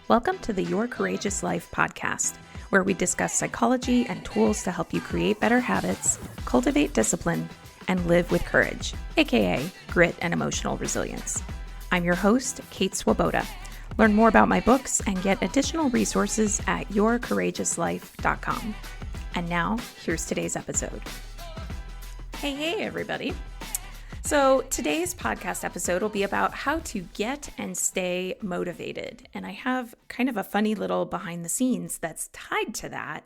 Welcome to the Your Courageous Life podcast, where we discuss psychology and tools to help you create better habits, cultivate discipline, and live with courage, aka grit and emotional resilience. I'm your host, Kate Swoboda. Learn more about my books and get additional resources at yourcourageouslife.com. And now, here's today's episode. Hey, everybody. So today's podcast episode will be about how to get and stay motivated. And I have kind of a funny little behind the scenes that's tied to that.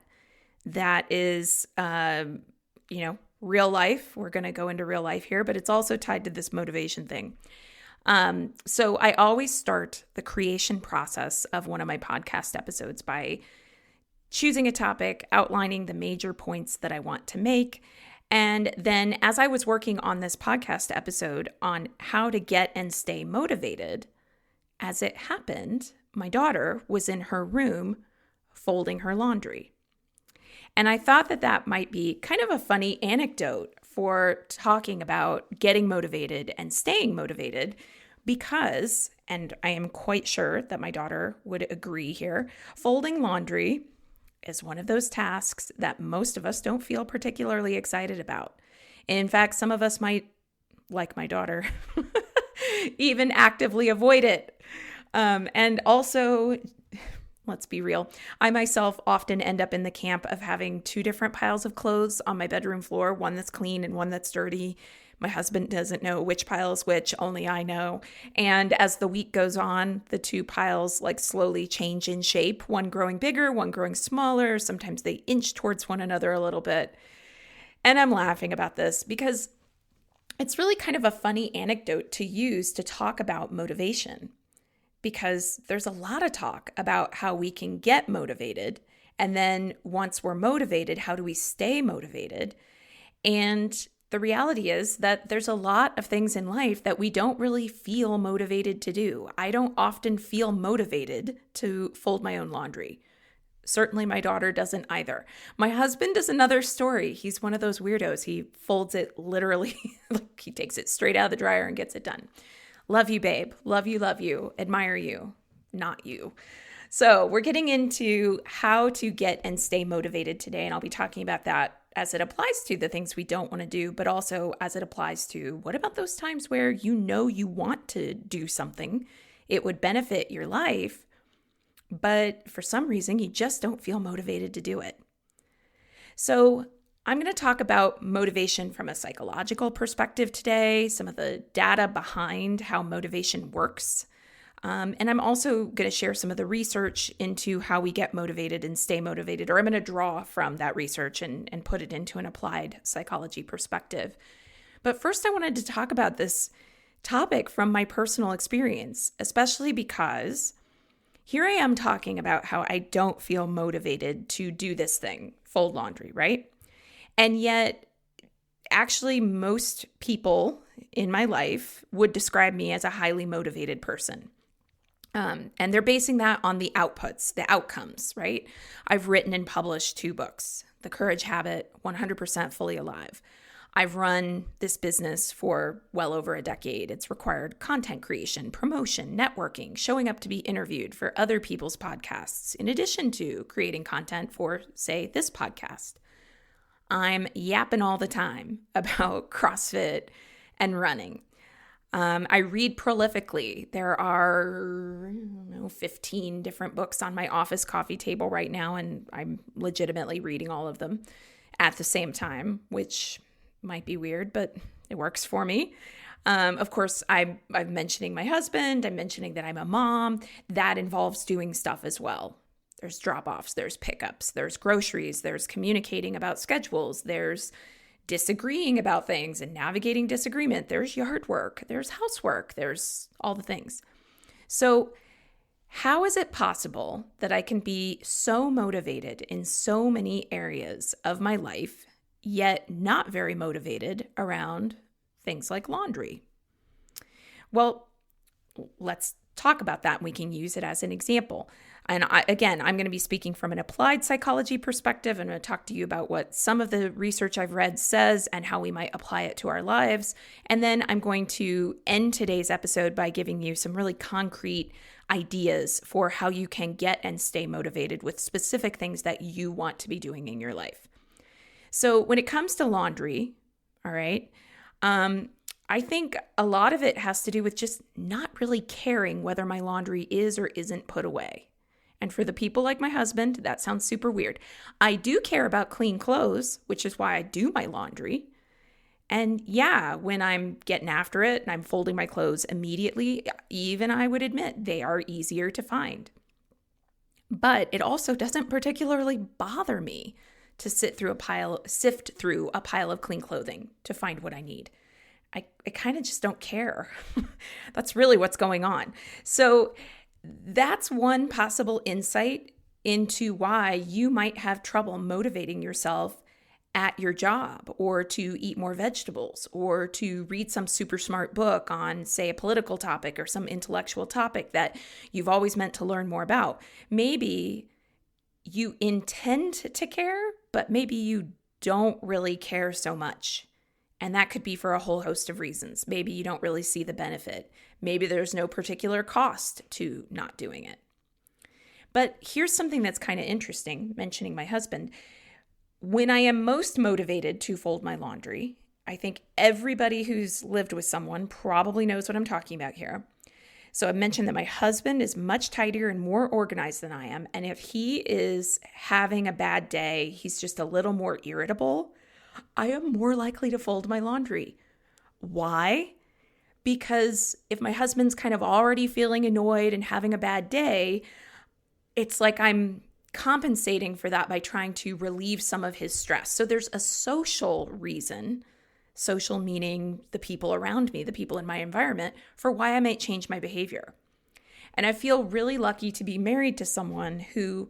That is, real life. We're going to go into real life here, but it's also tied to this motivation thing. So I always start the creation process of one of my podcast episodes by choosing a topic, outlining the major points that I want to make. And then as I was working on this podcast episode on how to get and stay motivated, as it happened, my daughter was in her room folding her laundry. And I thought that might be kind of a funny anecdote for talking about getting motivated and staying motivated because, and I am quite sure that my daughter would agree here, folding laundry is one of those tasks that most of us don't feel particularly excited about. In fact, some of us might, like my daughter, even actively avoid it. And also, let's be real, I myself often end up in the camp of having two different piles of clothes on my bedroom floor, one that's clean and one that's dirty. My husband doesn't know which pile is which, only I know. And as the week goes on, the two piles slowly change in shape, one growing bigger, one growing smaller. Sometimes they inch towards one another a little bit. And I'm laughing about this because it's really kind of a funny anecdote to use to talk about motivation, because there's a lot of talk about how we can get motivated. And then once we're motivated, how do we stay motivated? And the reality is that there's a lot of things in life that we don't really feel motivated to do. I don't often feel motivated to fold my own laundry. Certainly my daughter doesn't either. My husband is another story. He's one of those weirdos. He folds it literally, he takes it straight out of the dryer and gets it done. Love you, babe. Love you. Admire you, not you. So we're getting into how to get and stay motivated today, and I'll be talking about that as it applies to the things we don't want to do, but also as it applies to what about those times where you know you want to do something, it would benefit your life, but for some reason you just don't feel motivated to do it. So I'm going to talk about motivation from a psychological perspective today, some of the data behind how motivation works. And I'm also going to share some of the research into how we get motivated and stay motivated, or I'm going to draw from that research and put it into an applied psychology perspective. But first, I wanted to talk about this topic from my personal experience, especially because here I am talking about how I don't feel motivated to do this thing, fold laundry, right? And yet, actually, most people in my life would describe me as a highly motivated person. And they're basing that on the outputs, the outcomes, right? I've written and published 2 books, The Courage Habit, 100% Fully Alive. I've run this business for well over a decade. It's required content creation, promotion, networking, showing up to be interviewed for other people's podcasts, in addition to creating content for, say, this podcast. I'm yapping all the time about CrossFit and running. I read prolifically. There are 15 different books on my office coffee table right now, and I'm legitimately reading all of them at the same time, which might be weird, but it works for me. Of course, I'm mentioning my husband. I'm mentioning that I'm a mom. That involves doing stuff as well. There's drop-offs, there's pickups, there's groceries, there's communicating about schedules, there's disagreeing about things and navigating disagreement. There's yard work, there's housework, there's all the things. So how is it possible that I can be so motivated in so many areas of my life, yet not very motivated around things like laundry? Well, let's talk about that and we can use it as an example. And I'm going to be speaking from an applied psychology perspective. I'm going to talk to you about what some of the research I've read says and how we might apply it to our lives. And then I'm going to end today's episode by giving you some really concrete ideas for how you can get and stay motivated with specific things that you want to be doing in your life. So when it comes to laundry, all right, I think a lot of it has to do with just not really caring whether my laundry is or isn't put away. And for the people like my husband, that sounds super weird. I do care about clean clothes, which is why I do my laundry. And yeah, when I'm getting after it and I'm folding my clothes immediately, even I would admit they are easier to find. But it also doesn't particularly bother me to sift through a pile of clean clothing to find what I need. I kind of just don't care. That's really what's going on. So that's one possible insight into why you might have trouble motivating yourself at your job, or to eat more vegetables, or to read some super smart book on, say, a political topic or some intellectual topic that you've always meant to learn more about. Maybe you intend to care, but maybe you don't really care so much. And that could be for a whole host of reasons. Maybe you don't really see the benefit. Maybe there's no particular cost to not doing it. But here's something that's kind of interesting, mentioning my husband. When I am most motivated to fold my laundry, I think everybody who's lived with someone probably knows what I'm talking about here. So I mentioned that my husband is much tidier and more organized than I am. And if he is having a bad day, he's just a little more irritable, I am more likely to fold my laundry. Why? Because if my husband's kind of already feeling annoyed and having a bad day, it's like I'm compensating for that by trying to relieve some of his stress. So there's a social reason, social meaning the people around me, the people in my environment, for why I might change my behavior. And I feel really lucky to be married to someone who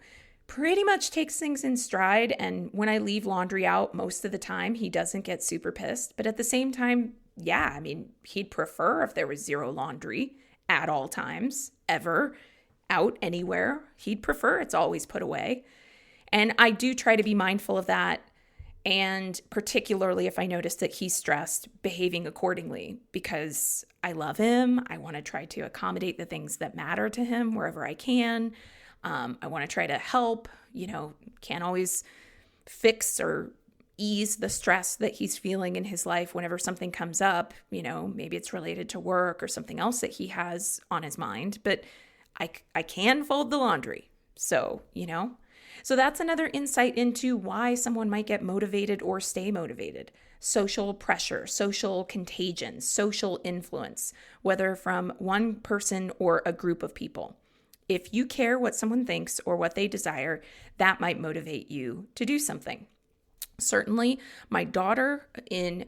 pretty much takes things in stride. And when I leave laundry out, most of the time, he doesn't get super pissed. But at the same time, yeah, I mean, he'd prefer if there was zero laundry at all times, ever, out anywhere. He'd prefer it's always put away. And I do try to be mindful of that. And particularly if I notice that he's stressed, behaving accordingly, because I love him. I want to try to accommodate the things that matter to him wherever I can. I want to try to help, can't always fix or ease the stress that he's feeling in his life whenever something comes up. Maybe it's related to work or something else that he has on his mind, but I can fold the laundry. So that's another insight into why someone might get motivated or stay motivated. Social pressure, social contagion, social influence, whether from one person or a group of people. If you care what someone thinks or what they desire, that might motivate you to do something. Certainly, my daughter in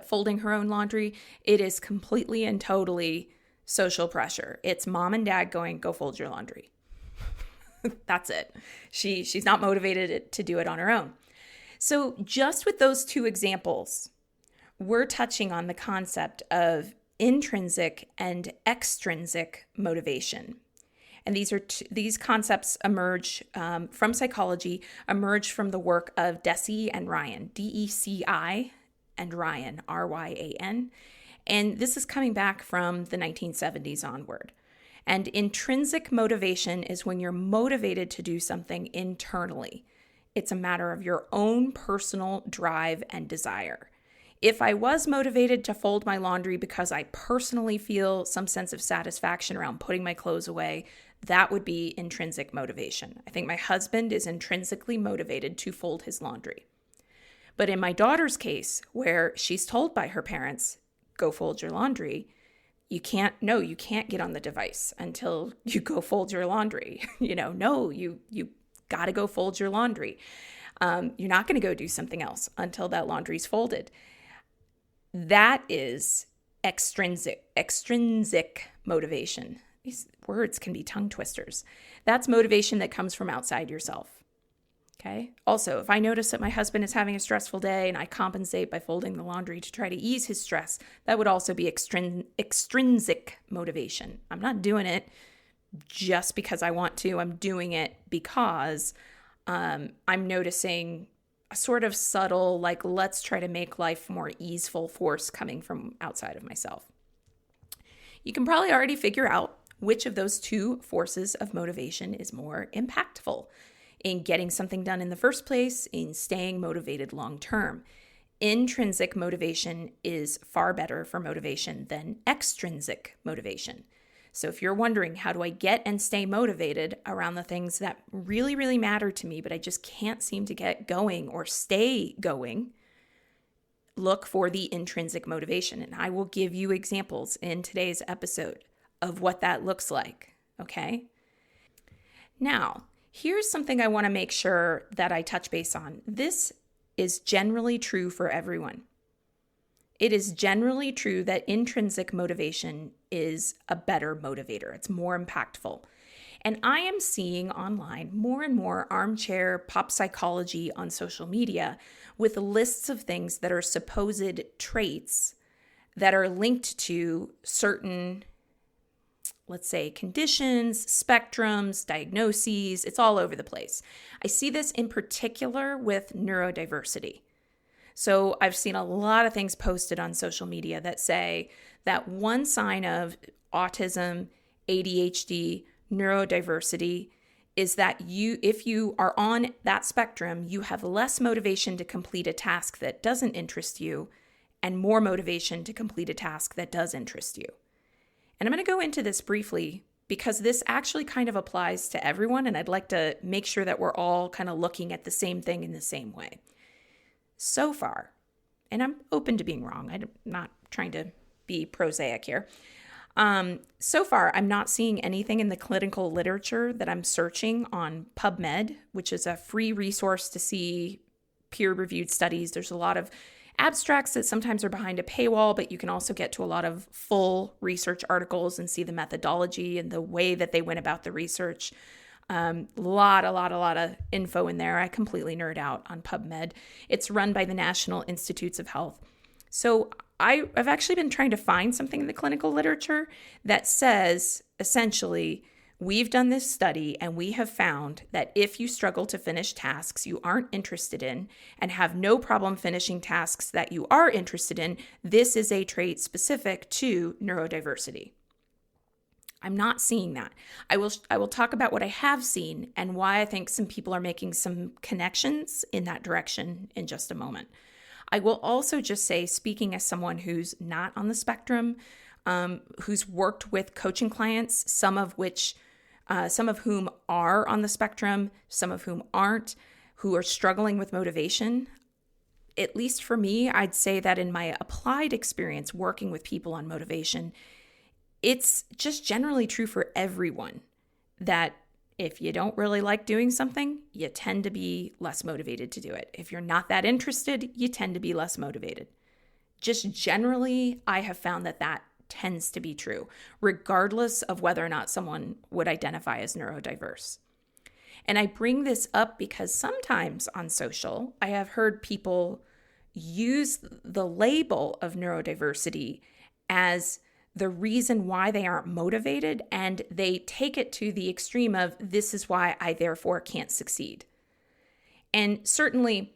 folding her own laundry, it is completely and totally social pressure. It's mom and dad going, go fold your laundry. That's it. She's not motivated to do it on her own. So just with those two examples, we're touching on the concept of intrinsic and extrinsic motivation. And these concepts emerge from psychology, emerge from the work of Deci and Ryan, D-E-C-I, and Ryan, R-Y-A-N. And this is coming back from the 1970s onward. And intrinsic motivation is when you're motivated to do something internally. It's a matter of your own personal drive and desire. If I was motivated to fold my laundry because I personally feel some sense of satisfaction around putting my clothes away, that would be intrinsic motivation. I think my husband is intrinsically motivated to fold his laundry. But in my daughter's case, where she's told by her parents, go fold your laundry, you can't get on the device until you go fold your laundry. You got to go fold your laundry. You're not going to go do something else until that laundry's folded. That is extrinsic motivation. These words can be tongue twisters. That's motivation that comes from outside yourself. Okay. Also, if I notice that my husband is having a stressful day and I compensate by folding the laundry to try to ease his stress, that would also be extrinsic motivation. I'm not doing it just because I want to. I'm doing it because I'm noticing a sort of subtle, like, let's try to make life more easeful force coming from outside of myself. You can probably already figure out which of those two forces of motivation is more impactful in getting something done in the first place, in staying motivated long term. Intrinsic motivation is far better for motivation than extrinsic motivation. So if you're wondering, how do I get and stay motivated around the things that really, really matter to me, but I just can't seem to get going or stay going, look for the intrinsic motivation. And I will give you examples in today's episode of what that looks like, okay? Now, here's something I want to make sure that I touch base on. This is generally true for everyone. It is generally true that intrinsic motivation is a better motivator. It's more impactful. And I am seeing online more and more armchair pop psychology on social media with lists of things that are supposed traits that are linked to certain, let's say, conditions, spectrums, diagnoses. It's all over the place. I see this in particular with neurodiversity. So I've seen a lot of things posted on social media that say that one sign of autism, ADHD, neurodiversity is that if you are on that spectrum, you have less motivation to complete a task that doesn't interest you and more motivation to complete a task that does interest you. And I'm going to go into this briefly because this actually kind of applies to everyone, and I'd like to make sure that we're all kind of looking at the same thing in the same way. So far, and I'm open to being wrong, I'm not trying to be prosaic here. So far, I'm not seeing anything in the clinical literature that I'm searching on PubMed, which is a free resource to see peer-reviewed studies. There's a lot of abstracts that sometimes are behind a paywall, but you can also get to a lot of full research articles and see the methodology and the way that they went about the research. A lot of info in there. I completely nerd out on PubMed. It's run by the National Institutes of Health. So I've actually been trying to find something in the clinical literature that says, essentially, we've done this study and we have found that if you struggle to finish tasks you aren't interested in and have no problem finishing tasks that you are interested in, this is a trait specific to neurodiversity. I'm not seeing that. I will talk about what I have seen and why I think some people are making some connections in that direction in just a moment. I will also just say, speaking as someone who's not on the spectrum, who's worked with coaching clients, some of whom are on the spectrum, some of whom aren't, who are struggling with motivation. At least for me, I'd say that in my applied experience working with people on motivation, it's just generally true for everyone that if you don't really like doing something, you tend to be less motivated to do it. If you're not that interested, you tend to be less motivated. Just generally, I have found that tends to be true, regardless of whether or not someone would identify as neurodiverse. And I bring this up because sometimes on social, I have heard people use the label of neurodiversity as the reason why they aren't motivated, and they take it to the extreme of, this is why I therefore can't succeed. And certainly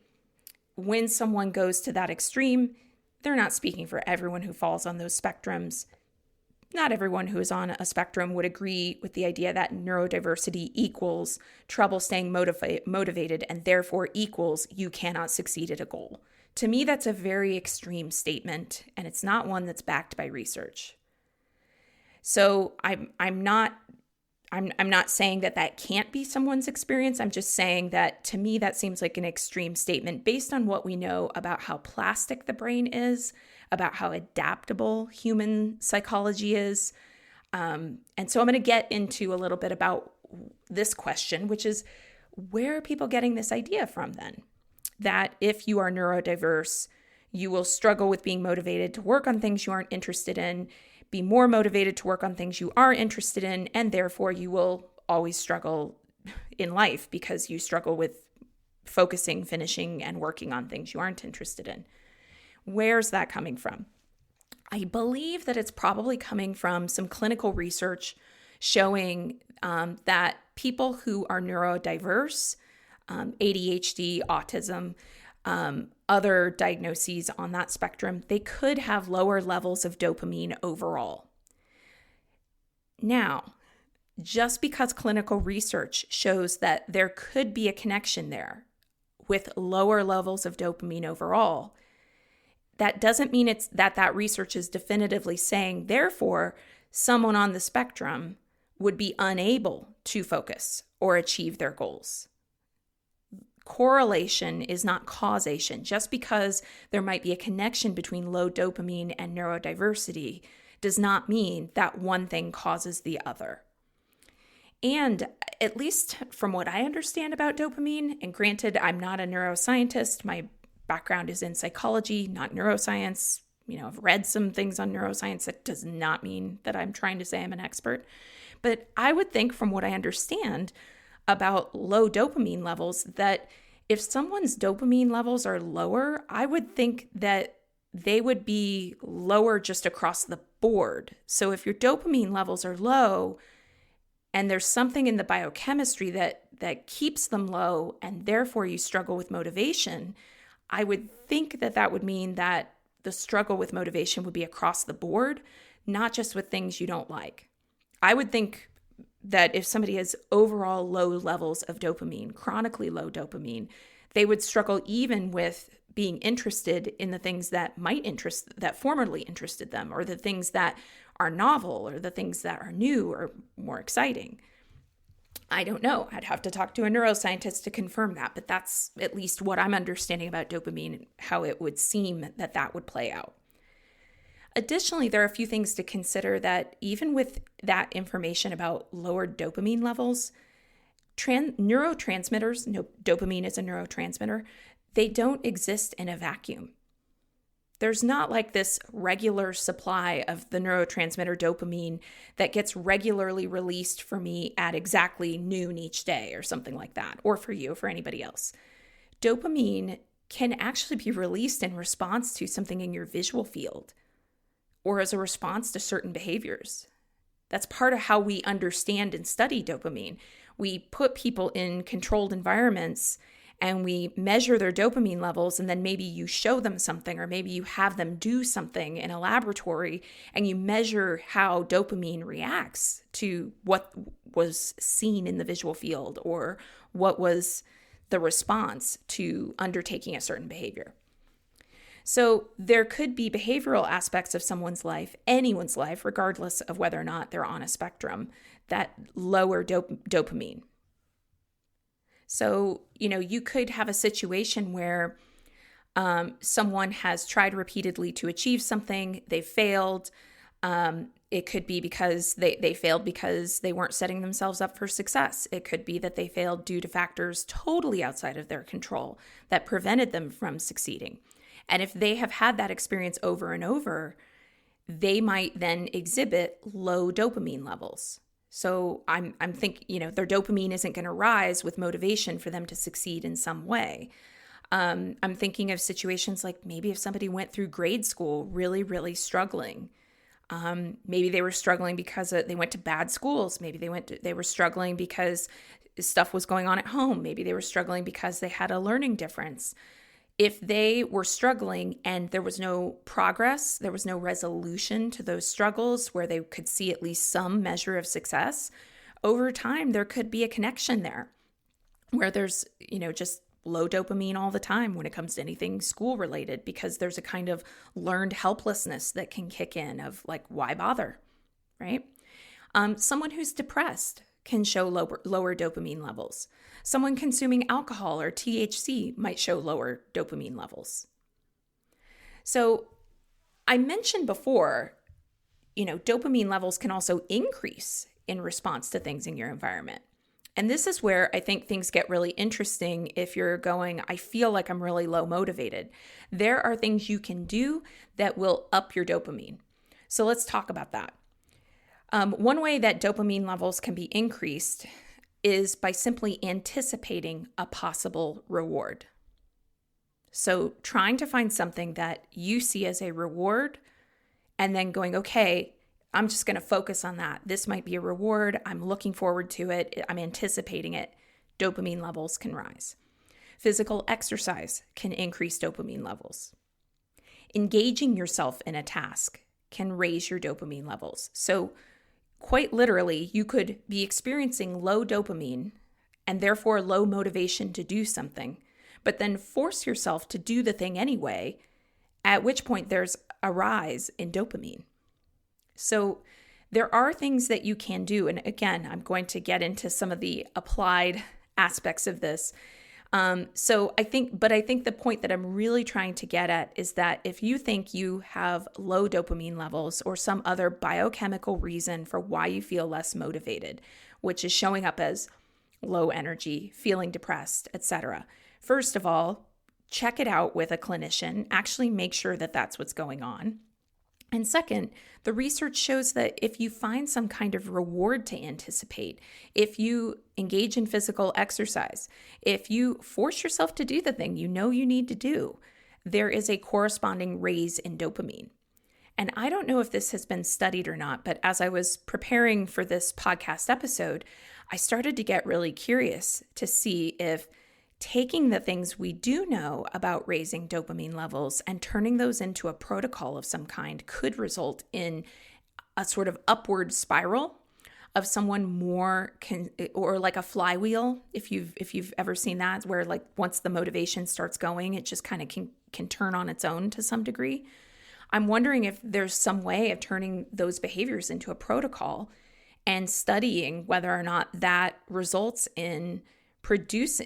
when someone goes to that extreme, they're not speaking for everyone who falls on those spectrums. Not everyone who is on a spectrum would agree with the idea that neurodiversity equals trouble staying motivated and therefore equals you cannot succeed at a goal. To me, that's a very extreme statement, and it's not one that's backed by research. So I'm not saying that can't be someone's experience. I'm just saying that to me that seems like an extreme statement based on what we know about how plastic the brain is, about how adaptable human psychology is. And so I'm going to get into a little bit about this question, which is, where are people getting this idea from then? That if you are neurodiverse, you will struggle with being motivated to work on things you aren't interested in, be more motivated to work on things you are interested in, and therefore you will always struggle in life because you struggle with focusing, finishing, and working on things you aren't interested in. Where's that coming from? I believe that it's probably coming from some clinical research showing that people who are neurodiverse, ADHD, autism, other diagnoses on that spectrum, they could have lower levels of dopamine overall. Now, just because clinical research shows that there could be a connection there with lower levels of dopamine overall, that doesn't mean it's that research is definitively saying, therefore, someone on the spectrum would be unable to focus or achieve their goals. Correlation is not causation. Just because there might be a connection between low dopamine and neurodiversity does not mean that one thing causes the other. And at least from what I understand about dopamine, and granted, I'm not a neuroscientist, my background is in psychology, not neuroscience. I've read some things on neuroscience. That does not mean that I'm trying to say I'm an expert. But I would think, from what I understand about low dopamine levels, that if someone's dopamine levels are lower, I would think that they would be lower just across the board. So if your dopamine levels are low and there's something in the biochemistry that keeps them low and therefore you struggle with motivation, I would think that would mean that the struggle with motivation would be across the board, not just with things you don't like. I would think that if somebody has overall low levels of dopamine, chronically low dopamine, they would struggle even with being interested in the things that that formerly interested them, or the things that are novel, or the things that are new or more exciting. I don't know. I'd have to talk to a neuroscientist to confirm that, but that's at least what I'm understanding about dopamine and how it would seem that would play out. Additionally, there are a few things to consider that even with that information about lower dopamine levels, neurotransmitters, dopamine is a neurotransmitter, they don't exist in a vacuum. There's not like this regular supply of the neurotransmitter dopamine that gets regularly released for me at exactly noon each day or something like that, or for you, or for anybody else. Dopamine can actually be released in response to something in your visual field or as a response to certain behaviors. That's part of how we understand and study dopamine. We put people in controlled environments and we measure their dopamine levels, and then maybe you show them something, or maybe you have them do something in a laboratory and you measure how dopamine reacts to what was seen in the visual field or what was the response to undertaking a certain behavior. So there could be behavioral aspects of someone's life, anyone's life, regardless of whether or not they're on a spectrum, that lower dopamine. So, you could have a situation where someone has tried repeatedly to achieve something, they failed. It could be because they failed because they weren't setting themselves up for success. It could be that they failed due to factors totally outside of their control that prevented them from succeeding. And if they have had that experience over and over, they might then exhibit low dopamine levels. So I'm thinking, their dopamine isn't going to rise with motivation for them to succeed in some way. I'm thinking of situations like maybe if somebody went through grade school really, really struggling. Maybe they were struggling because they went to bad schools. Maybe they were struggling because stuff was going on at home. Maybe they were struggling because they had a learning difference. If they were struggling and there was no progress, there was no resolution to those struggles where they could see at least some measure of success, over time there could be a connection there where there's, just low dopamine all the time when it comes to anything school related, because there's a kind of learned helplessness that can kick in of like, why bother, right? Someone who's depressed can show lower dopamine levels. Someone consuming alcohol or THC might show lower dopamine levels. So I mentioned before, dopamine levels can also increase in response to things in your environment. And this is where I think things get really interesting if you're going, I feel like I'm really low motivated. There are things you can do that will up your dopamine. So let's talk about that. One way that dopamine levels can be increased is by simply anticipating a possible reward. So trying to find something that you see as a reward and then going, okay, I'm just going to focus on that. This might be a reward. I'm looking forward to it. I'm anticipating it. Dopamine levels can rise. Physical exercise can increase dopamine levels. Engaging yourself in a task can raise your dopamine levels. So quite literally, you could be experiencing low dopamine and therefore low motivation to do something, but then force yourself to do the thing anyway, at which point there's a rise in dopamine. So there are things that you can do. And again, I'm going to get into some of the applied aspects of this. I think the point that I'm really trying to get at is that if you think you have low dopamine levels or some other biochemical reason for why you feel less motivated, which is showing up as low energy, feeling depressed, etc., first of all, check it out with a clinician. Actually make sure that that's what's going on. And second, the research shows that if you find some kind of reward to anticipate, if you engage in physical exercise, if you force yourself to do the thing you know you need to do, there is a corresponding raise in dopamine. And I don't know if this has been studied or not, but as I was preparing for this podcast episode, I started to get really curious to see if taking the things we do know about raising dopamine levels and turning those into a protocol of some kind could result in a sort of upward spiral of someone more or like a flywheel. If you've ever seen that, where like once the motivation starts going, it just kind of can turn on its own to some degree. I'm wondering if there's some way of turning those behaviors into a protocol and studying whether or not that results in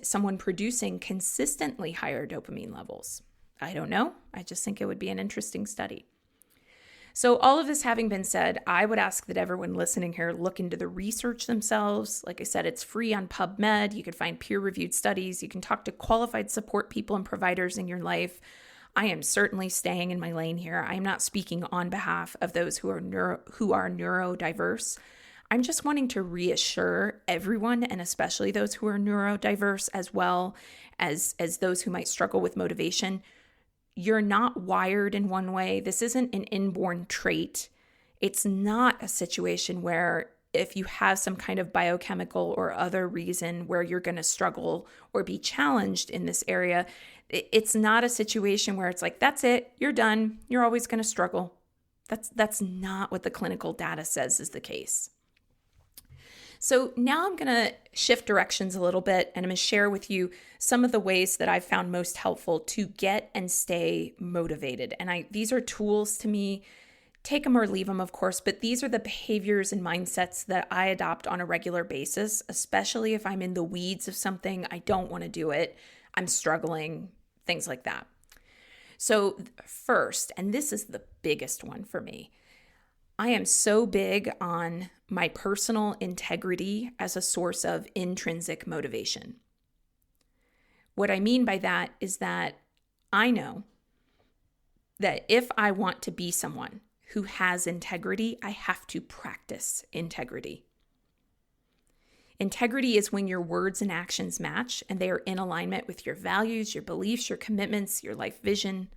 someone producing consistently higher dopamine levels. I don't know. I just think it would be an interesting study. So all of this having been said, I would ask that everyone listening here look into the research themselves. Like I said, it's free on PubMed. You could find peer-reviewed studies. You can talk to qualified support people and providers in your life. I am certainly staying in my lane here. I am not speaking on behalf of those who are neurodiverse. I'm just wanting to reassure everyone, and especially those who are neurodiverse as well as those who might struggle with motivation. You're not wired in one way. This isn't an inborn trait. It's not a situation where if you have some kind of biochemical or other reason where you're going to struggle or be challenged in this area, it's not a situation where it's like, that's it, you're done, you're always going to struggle. That's not what the clinical data says is the case. So now I'm going to shift directions a little bit, and I'm going to share with you some of the ways that I've found most helpful to get and stay motivated. And these are tools to me. Take them or leave them, of course, but these are the behaviors and mindsets that I adopt on a regular basis, especially if I'm in the weeds of something, I don't want to do it, I'm struggling, things like that. So first, and this is the biggest one for me, I am so big on my personal integrity as a source of intrinsic motivation. What I mean by that is that I know that if I want to be someone who has integrity, I have to practice integrity. Integrity is when your words and actions match and they are in alignment with your values, your beliefs, your commitments, your life vision.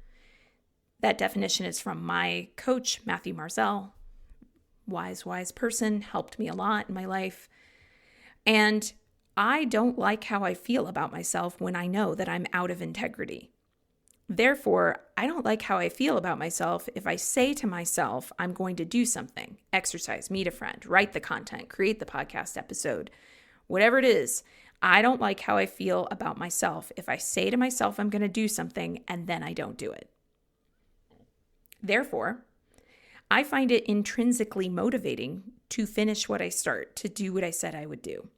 That definition is from my coach, Matthew Marzell. Wise person, helped me a lot in my life. And I don't like how I feel about myself when I know that I'm out of integrity. Therefore, I don't like how I feel about myself if I say to myself, I'm going to do something, exercise, meet a friend, write the content, create the podcast episode, whatever it is. I don't like how I feel about myself if I say to myself, I'm going to do something, and then I don't do it. Therefore, I find it intrinsically motivating to finish what I start, to do what I said I would do.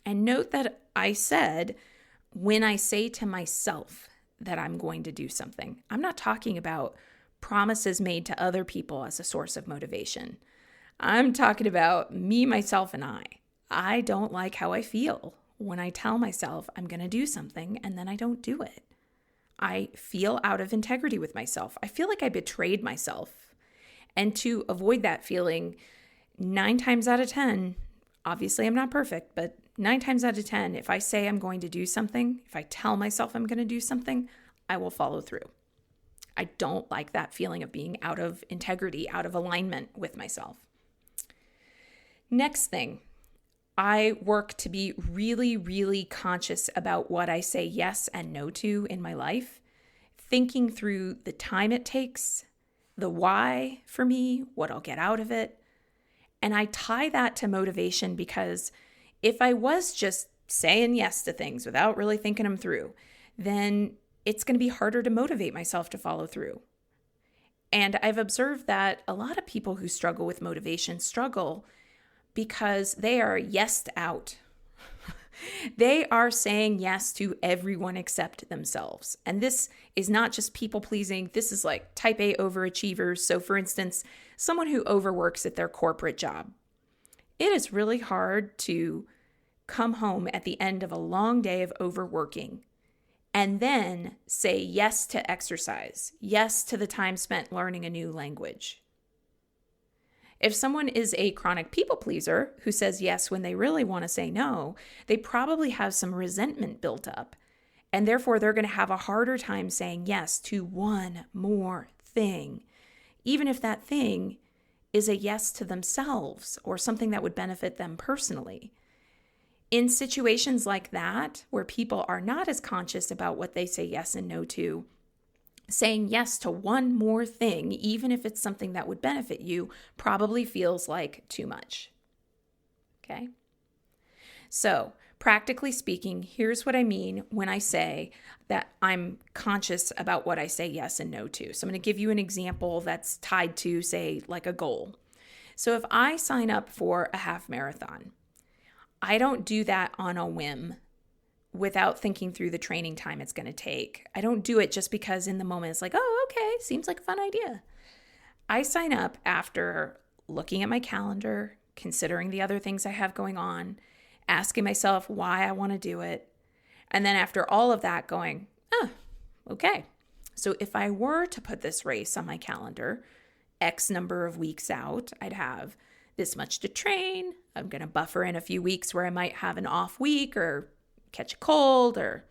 And note that I said, when I say to myself that I'm going to do something, I'm not talking about promises made to other people as a source of motivation. I'm talking about me, myself, and I. I don't like how I feel when I tell myself I'm going to do something and then I don't do it. I feel out of integrity with myself. I feel like I betrayed myself. And to avoid that feeling, 9 times out of 10, Obviously, I'm not perfect, but 9 times out of 10, if I say I'm going to do something, if I tell myself I'm going to do something, I will follow through. I don't like that feeling of being out of integrity, out of alignment with myself. Next thing, I work to be really, really conscious about what I say yes and no to in my life, thinking through the time it takes, the why for me, what I'll get out of it. And I tie that to motivation because if I was just saying yes to things without really thinking them through, then it's going to be harder to motivate myself to follow through. And I've observed that a lot of people who struggle with motivation struggle because they are yesed out. They are saying yes to everyone except themselves. And this is not just people pleasing. This is like type A overachievers. So for instance, someone who overworks at their corporate job. It is really hard to come home at the end of a long day of overworking and then say yes to exercise, yes to the time spent learning a new language. If someone is a chronic people pleaser who says yes when they really want to say no, they probably have some resentment built up. And therefore, they're going to have a harder time saying yes to one more thing, even if that thing is a yes to themselves or something that would benefit them personally. In situations like that, where people are not as conscious about what they say yes and no to, saying yes to one more thing, even if it's something that would benefit you, probably feels like too much. Okay? So, practically speaking, here's what I mean when I say that I'm conscious about what I say yes and no to. So, I'm going to give you an example that's tied to, say, like a goal. So, if I sign up for a half marathon, I don't do that on a whim without thinking through the training time it's going to take. I don't do it just because in the moment it's like, oh, okay, seems like a fun idea. I sign up after looking at my calendar, considering the other things I have going on, asking myself why I want to do it, and then after all of that going, okay. So if I were to put this race on my calendar, X number of weeks out, I'd have this much to train. I'm going to buffer in a few weeks where I might have an off week or catch a cold, or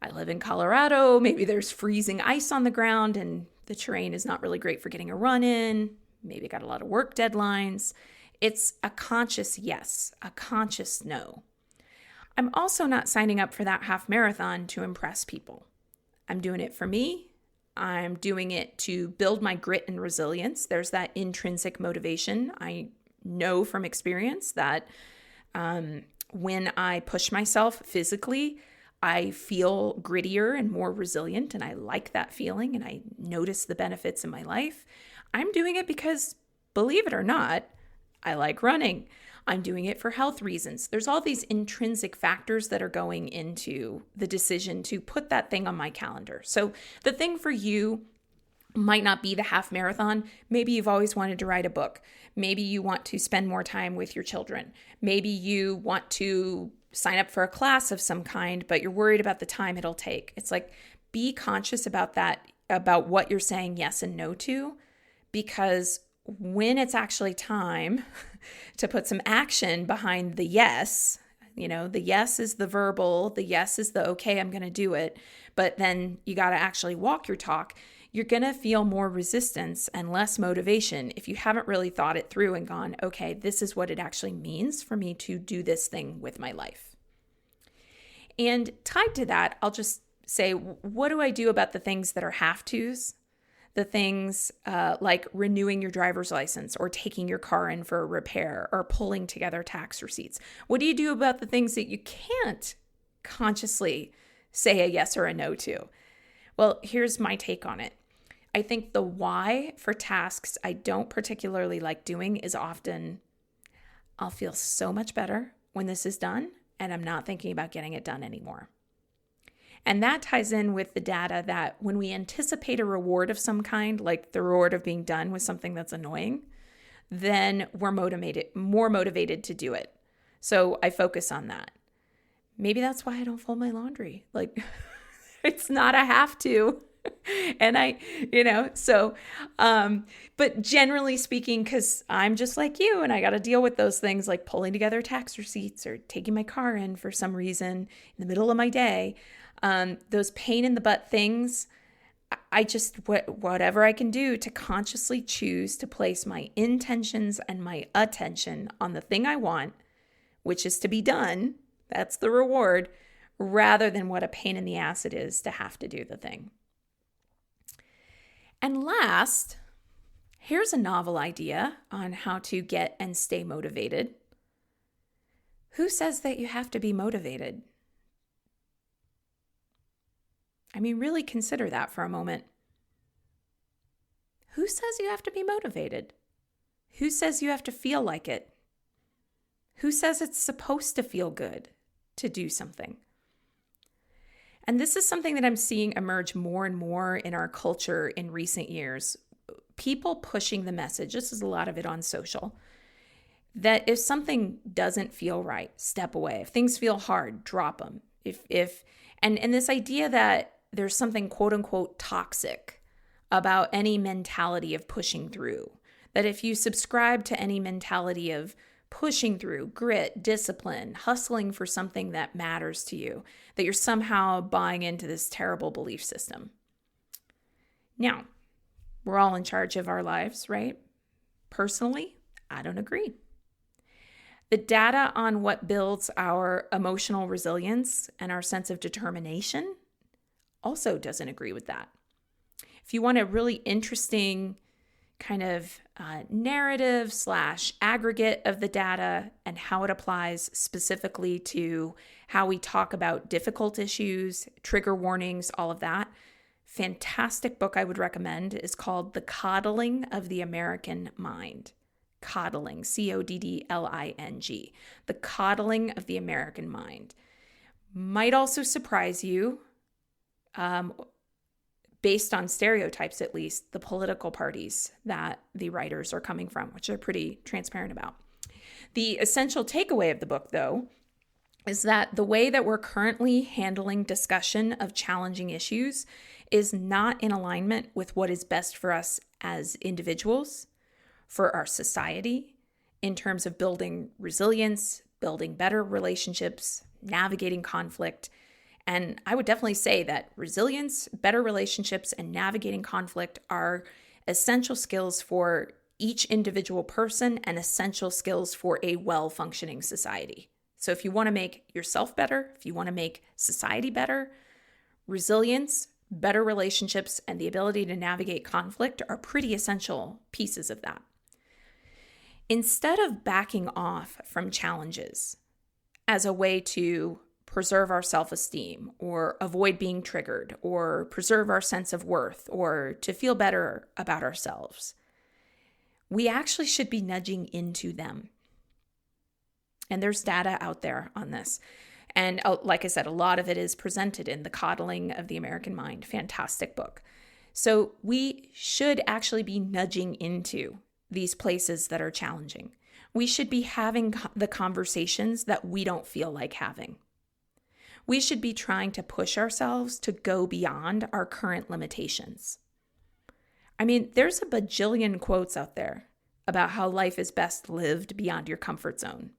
I live in Colorado. Maybe there's freezing ice on the ground and the terrain is not really great for getting a run in. Maybe got a lot of work deadlines. It's a conscious yes, a conscious no. I'm also not signing up for that half marathon to impress people. I'm doing it for me. I'm doing it to build my grit and resilience. There's that intrinsic motivation. I know from experience that when I push myself physically, I feel grittier and more resilient, and I like that feeling, and I notice the benefits in my life. I'm doing it because, believe it or not, I like running. I'm doing it for health reasons. There's all these intrinsic factors that are going into the decision to put that thing on my calendar. So the thing for you might not be the half marathon. Maybe you've always wanted to write a book. Maybe you want to spend more time with your children. Maybe you want to sign up for a class of some kind, but you're worried about the time it'll take. It's like, be conscious about that, about what you're saying yes and no to, because when it's actually time to put some action behind the yes, the yes is the verbal, the yes is the okay, I'm going to do it, but then you got to actually walk your talk. You're going to feel more resistance and less motivation if you haven't really thought it through and gone, okay, this is what it actually means for me to do this thing with my life. And tied to that, I'll just say, what do I do about the things that are have-tos? The things like renewing your driver's license or taking your car in for a repair or pulling together tax receipts. What do you do about the things that you can't consciously say a yes or a no to? Well, here's my take on it. I think the why for tasks I don't particularly like doing is often, I'll feel so much better when this is done, and I'm not thinking about getting it done anymore. And that ties in with the data that when we anticipate a reward of some kind, like the reward of being done with something that's annoying, then we're more motivated to do it. So I focus on that. Maybe that's why I don't fold my laundry. Like, it's not a have to. And but generally speaking, because I'm just like you and I got to deal with those things like pulling together tax receipts or taking my car in for some reason in the middle of my day, those pain in the butt things, I just, whatever I can do to consciously choose to place my intentions and my attention on the thing I want, which is to be done, that's the reward, rather than what a pain in the ass it is to have to do the thing. And last, here's a novel idea on how to get and stay motivated. Who says that you have to be motivated? I mean, really consider that for a moment. Who says you have to be motivated? Who says you have to feel like it? Who says it's supposed to feel good to do something? And this is something that I'm seeing emerge more and more in our culture in recent years. People pushing the message, this is a lot of it on social, that if something doesn't feel right, step away. If things feel hard, drop them. And this idea that there's something quote unquote toxic about any mentality of pushing through. That if you subscribe to any mentality of pushing through, grit, discipline, hustling for something that matters to you, that you're somehow buying into this terrible belief system. Now, we're all in charge of our lives, right? Personally, I don't agree. The data on what builds our emotional resilience and our sense of determination also doesn't agree with that. If you want a really interesting kind of narrative / aggregate of the data and how it applies specifically to how we talk about difficult issues, trigger warnings, all of that, fantastic book I would recommend is called The Coddling of the American Mind. Coddling, Coddling. The Coddling of the American Mind. Might also surprise you, based on stereotypes at least, the political parties that the writers are coming from, which they're pretty transparent about. The essential takeaway of the book, though, is that the way that we're currently handling discussion of challenging issues is not in alignment with what is best for us as individuals, for our society, in terms of building resilience, building better relationships, navigating conflict. And I would definitely say that resilience, better relationships, and navigating conflict are essential skills for each individual person and essential skills for a well-functioning society. So if you want to make yourself better, if you want to make society better, resilience, better relationships, and the ability to navigate conflict are pretty essential pieces of that. Instead of backing off from challenges as a way to preserve our self-esteem or avoid being triggered or preserve our sense of worth or to feel better about ourselves, we actually should be nudging into them. And there's data out there on this. And like I said, a lot of it is presented in The Coddling of the American Mind. Fantastic book. So we should actually be nudging into these places that are challenging. We should be having the conversations that we don't feel like having. We should be trying to push ourselves to go beyond our current limitations. I mean, there's a bajillion quotes out there about how life is best lived beyond your comfort zone.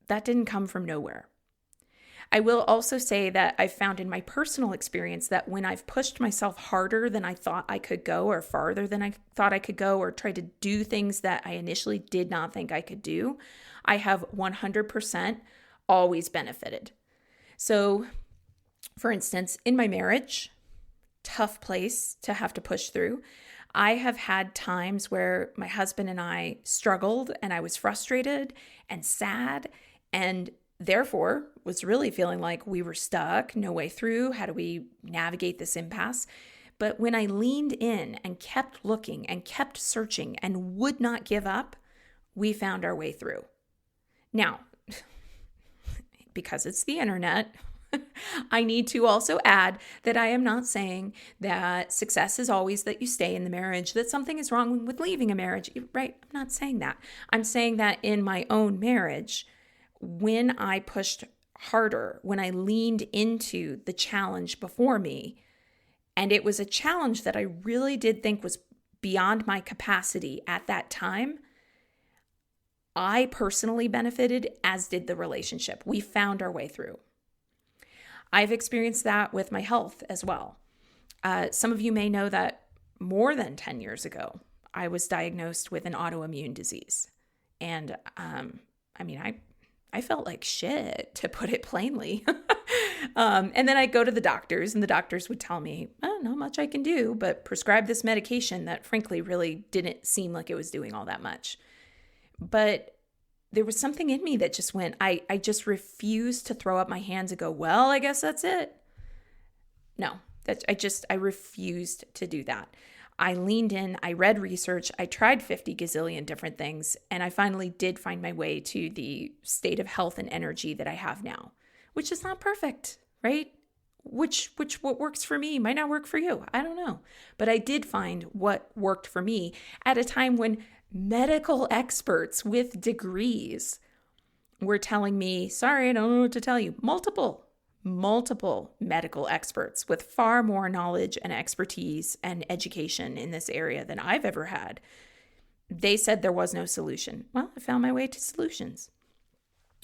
That didn't come from nowhere. I will also say that I've found in my personal experience that when I've pushed myself harder than I thought I could go or farther than I thought I could go or tried to do things that I initially did not think I could do, I have 100% always benefited. So, for instance, in my marriage, tough place to have to push through. I have had times where my husband and I struggled and I was frustrated and sad and therefore was really feeling like we were stuck, no way through. How do we navigate this impasse? But when I leaned in and kept looking and kept searching and would not give up, we found our way through. Now, because it's the internet, I need to also add that I am not saying that success is always that you stay in the marriage, that something is wrong with leaving a marriage, right? I'm not saying that. I'm saying that in my own marriage, when I pushed harder, when I leaned into the challenge before me, And it was a challenge that I really did think was beyond my capacity at that time. I personally benefited, as did the relationship. We found our way through. I've experienced that with my health as well. Some of you may know that more than 10 years ago, I was diagnosed with an autoimmune disease. And I felt like shit, to put it plainly. And then I'd go to the doctors, and the doctors would tell me, oh, not much I can do, but prescribe this medication that frankly really didn't seem like it was doing all that much. But there was something in me that just went, I just refused to throw up my hands and go, well, I guess that's it. No, I refused to do that. I leaned in, I read research, I tried 50 gazillion different things, and I finally did find my way to the state of health and energy that I have now, which is not perfect, right? What works for me might not work for you. I don't know. But I did find what worked for me at a time when medical experts with degrees were telling me, sorry, I don't know what to tell you. Multiple medical experts with far more knowledge and expertise and education in this area than I've ever had. They said there was no solution. Well, I found my way to solutions.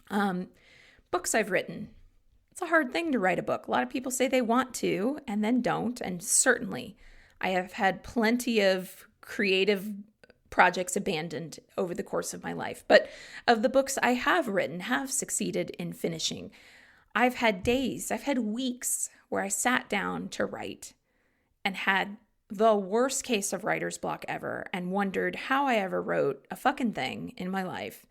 Books I've written. It's a hard thing to write a book. A lot of people say they want to and then don't. And certainly I have had plenty of creative projects abandoned over the course of my life. But of the books I have written, have succeeded in finishing, I've had days, I've had weeks where I sat down to write and had the worst case of writer's block ever and wondered how I ever wrote a fucking thing in my life.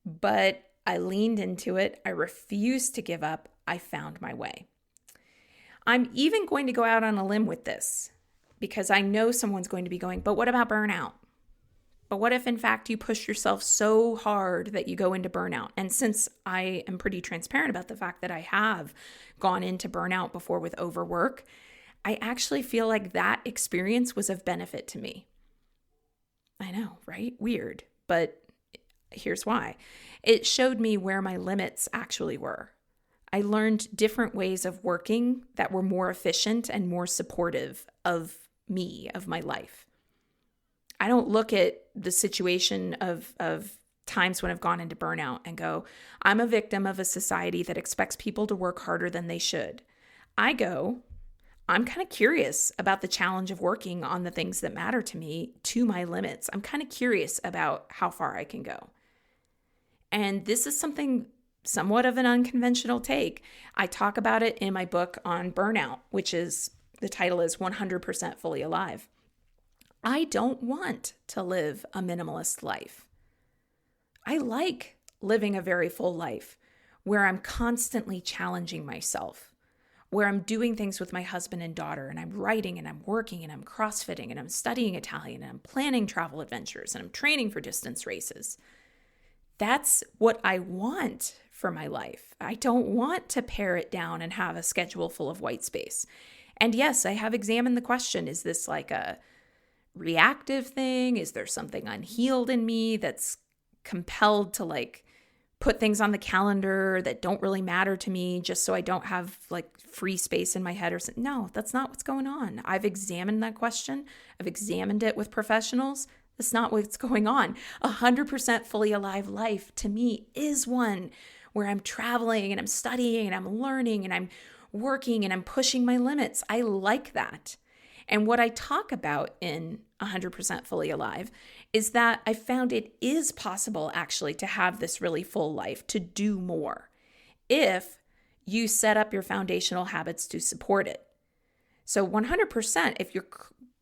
But I leaned into it. I refused to give up. I found my way. I'm even going to go out on a limb with this because I know someone's going to be going, but what about burnout? But what if, in fact, you push yourself so hard that you go into burnout? And since I am pretty transparent about the fact that I have gone into burnout before with overwork, I actually feel like that experience was of benefit to me. I know, right? Weird. But here's why. It showed me where my limits actually were. I learned different ways of working that were more efficient and more supportive of me, of my life. I don't look at the situation of times when I've gone into burnout and go, I'm a victim of a society that expects people to work harder than they should. I go, I'm kind of curious about the challenge of working on the things that matter to me to my limits. I'm kind of curious about how far I can go. And this is something somewhat of an unconventional take. I talk about it in my book on burnout, which is, the title is 100% Fully Alive. I don't want to live a minimalist life. I like living a very full life where I'm constantly challenging myself, where I'm doing things with my husband and daughter, and I'm writing and I'm working and I'm CrossFitting and I'm studying Italian and I'm planning travel adventures and I'm training for distance races. That's what I want for my life. I don't want to pare it down and have a schedule full of white space. And yes, I have examined the question, is this like a reactive thing? Is there something unhealed in me that's compelled to like put things on the calendar that don't really matter to me just so I don't have like free space in my head or something? No, that's not what's going on. I've examined that question. I've examined it with professionals. That's not what's going on. 100% fully alive life to me is one where I'm traveling and I'm studying and I'm learning and I'm working and I'm pushing my limits. I like that. And what I talk about in 100% Fully Alive is that I found it is possible actually to have this really full life, to do more, if you set up your foundational habits to support it. So 100%, if you've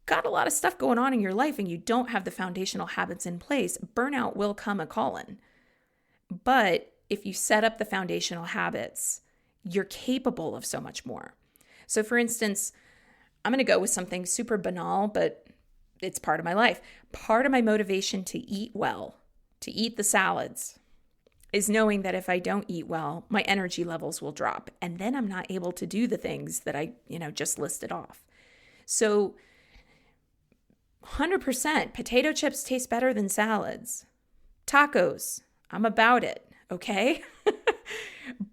got a lot of stuff going on in your life and you don't have the foundational habits in place, burnout will come a calling. But if you set up the foundational habits, you're capable of so much more. So for instance, I'm going to go with something super banal, but it's part of my life. Part of my motivation to eat well, to eat the salads, is knowing that if I don't eat well, my energy levels will drop. And then I'm not able to do the things that I, just listed off. So 100% potato chips taste better than salads. Tacos, I'm about it, okay?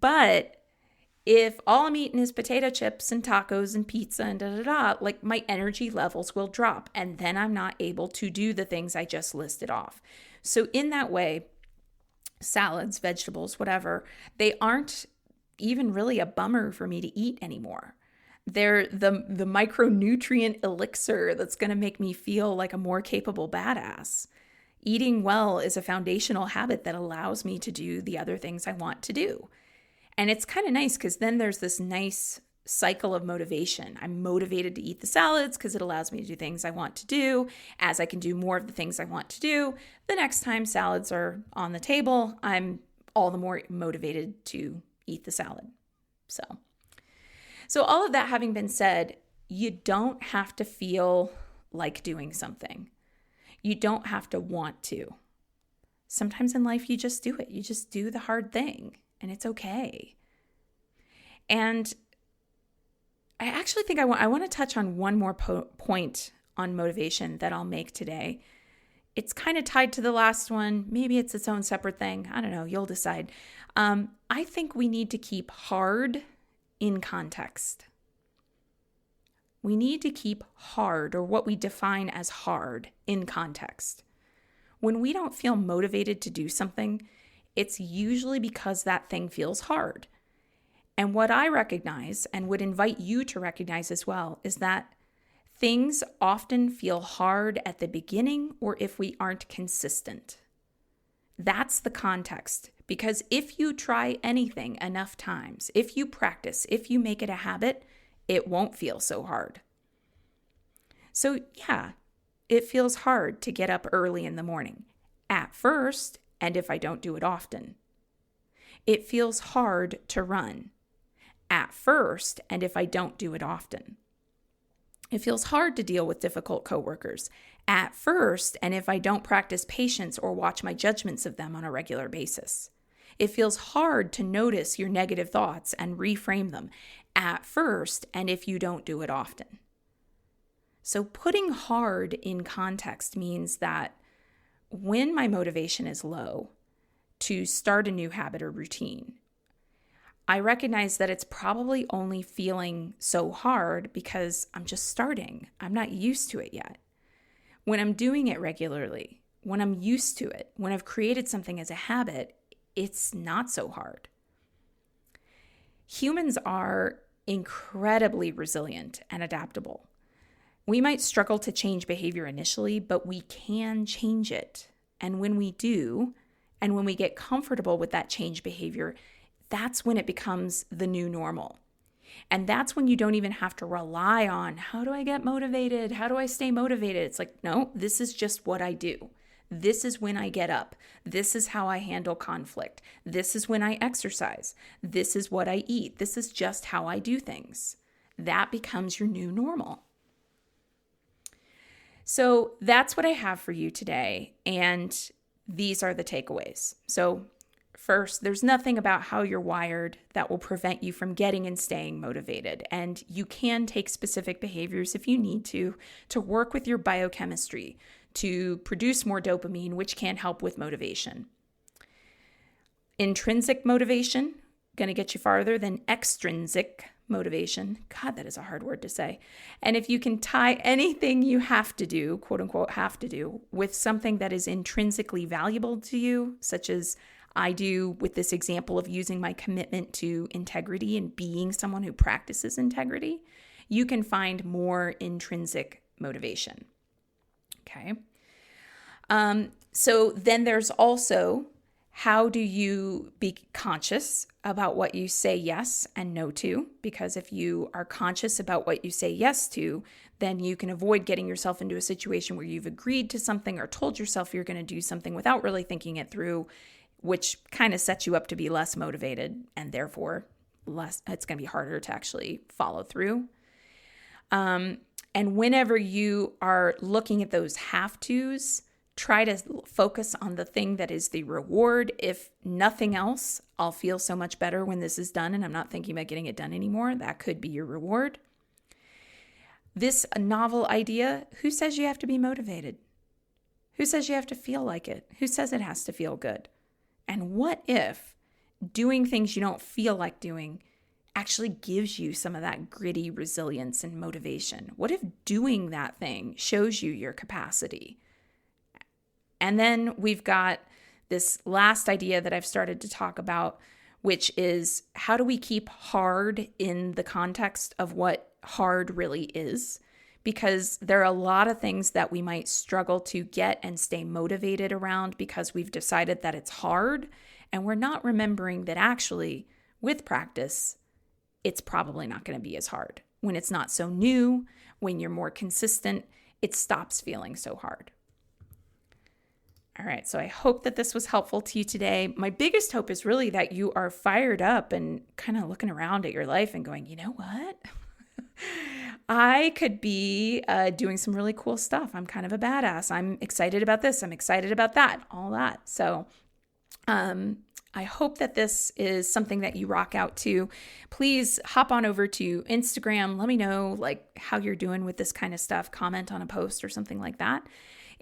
But If all I'm eating is potato chips and tacos and pizza and like my energy levels will drop, and then I'm not able to do the things I just listed off. So in that way, salads, vegetables, whatever, they aren't even really a bummer for me to eat anymore. They're the micronutrient elixir that's going to make me feel like a more capable badass. Eating well is a foundational habit that allows me to do the other things I want to do. And it's kind of nice because then there's this nice cycle of motivation. I'm motivated to eat the salads because it allows me to do things I want to do. As I can do more of the things I want to do, the next time salads are on the table, I'm all the more motivated to eat the salad. So all of that having been said, you don't have to feel like doing something. You don't have to want to. Sometimes in life, you just do it. You just do the hard thing, and it's okay. And I actually think I want to touch on one more point on motivation that I'll make today. It's kind of tied to the last one. Maybe it's its own separate thing. I don't know. You'll decide. I think we need to keep hard in context. We need to keep hard, or what we define as hard, in context. When we don't feel motivated to do something, it's usually because that thing feels hard. And what I recognize, and would invite you to recognize as well, is that things often feel hard at the beginning or if we aren't consistent. That's the context. Because if you try anything enough times, if you practice, if you make it a habit, it won't feel so hard. So yeah, it feels hard to get up early in the morning at first, and if I don't do it often. It feels hard to run at first, and if I don't do it often. It feels hard to deal with difficult coworkers at first, and if I don't practice patience or watch my judgments of them on a regular basis. It feels hard to notice your negative thoughts and reframe them at first, and if you don't do it often. So putting hard in context means that when my motivation is low to start a new habit or routine, I recognize that it's probably only feeling so hard because I'm just starting. I'm not used to it yet. When I'm doing it regularly, when I'm used to it, when I've created something as a habit, it's not so hard. Humans are incredibly resilient and adaptable. We might struggle to change behavior initially, but we can change it. And when we do, and when we get comfortable with that change behavior, that's when it becomes the new normal. And that's when you don't even have to rely on, how do I get motivated? How do I stay motivated? It's like, no, this is just what I do. This is when I get up. This is how I handle conflict. This is when I exercise. This is what I eat. This is just how I do things. That becomes your new normal. So that's what I have for you today. And these are the takeaways. So first, there's nothing about how you're wired that will prevent you from getting and staying motivated. And you can take specific behaviors if you need to work with your biochemistry to produce more dopamine, which can help with motivation. Intrinsic motivation, going to get you farther than extrinsic motivation. God, that is a hard word to say. And if you can tie anything you have to do, quote unquote, have to do, with something that is intrinsically valuable to you, such as I do with this example of using my commitment to integrity and being someone who practices integrity, you can find more intrinsic motivation. Okay. So then there's also, how do you be conscious about what you say yes and no to? Because if you are conscious about what you say yes to, then you can avoid getting yourself into a situation where you've agreed to something or told yourself you're going to do something without really thinking it through, which kind of sets you up to be less motivated and therefore it's going to be harder to actually follow through. And whenever you are looking at those have-tos, try to focus on the thing that is the reward. If nothing else, I'll feel so much better when this is done and I'm not thinking about getting it done anymore. That could be your reward. This novel idea, who says you have to be motivated? Who says you have to feel like it? Who says it has to feel good? And what if doing things you don't feel like doing actually gives you some of that gritty resilience and motivation? What if doing that thing shows you your capacity? And then we've got this last idea that I've started to talk about, which is how do we keep hard in the context of what hard really is? Because there are a lot of things that we might struggle to get and stay motivated around because we've decided that it's hard, and we're not remembering that actually, with practice, it's probably not going to be as hard. When it's not so new, when you're more consistent, it stops feeling so hard. All right, so I hope that this was helpful to you today. My biggest hope is really that you are fired up and kind of looking around at your life and going, you know what? I could be doing some really cool stuff. I'm kind of a badass. I'm excited about this. I'm excited about that, all that. So I hope that this is something that you rock out to. Please hop on over to Instagram. Let me know how you're doing with this kind of stuff. Comment on a post or something like that.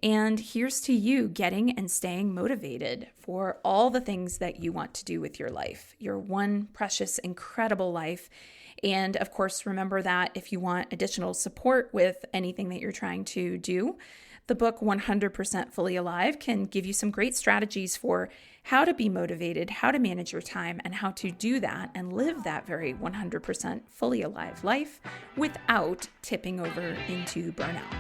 And here's to you getting and staying motivated for all the things that you want to do with your life, your one precious, incredible life. And of course, remember that if you want additional support with anything that you're trying to do, the book 100% Fully Alive can give you some great strategies for how to be motivated, how to manage your time, and how to do that and live that very 100% fully alive life without tipping over into burnout.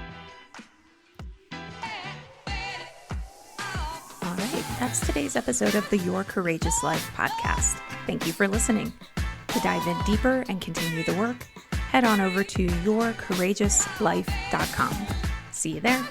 All right, that's today's episode of the Your Courageous Life podcast. Thank you for listening. To dive in deeper and continue the work, head on over to yourcourageouslife.com. See you there.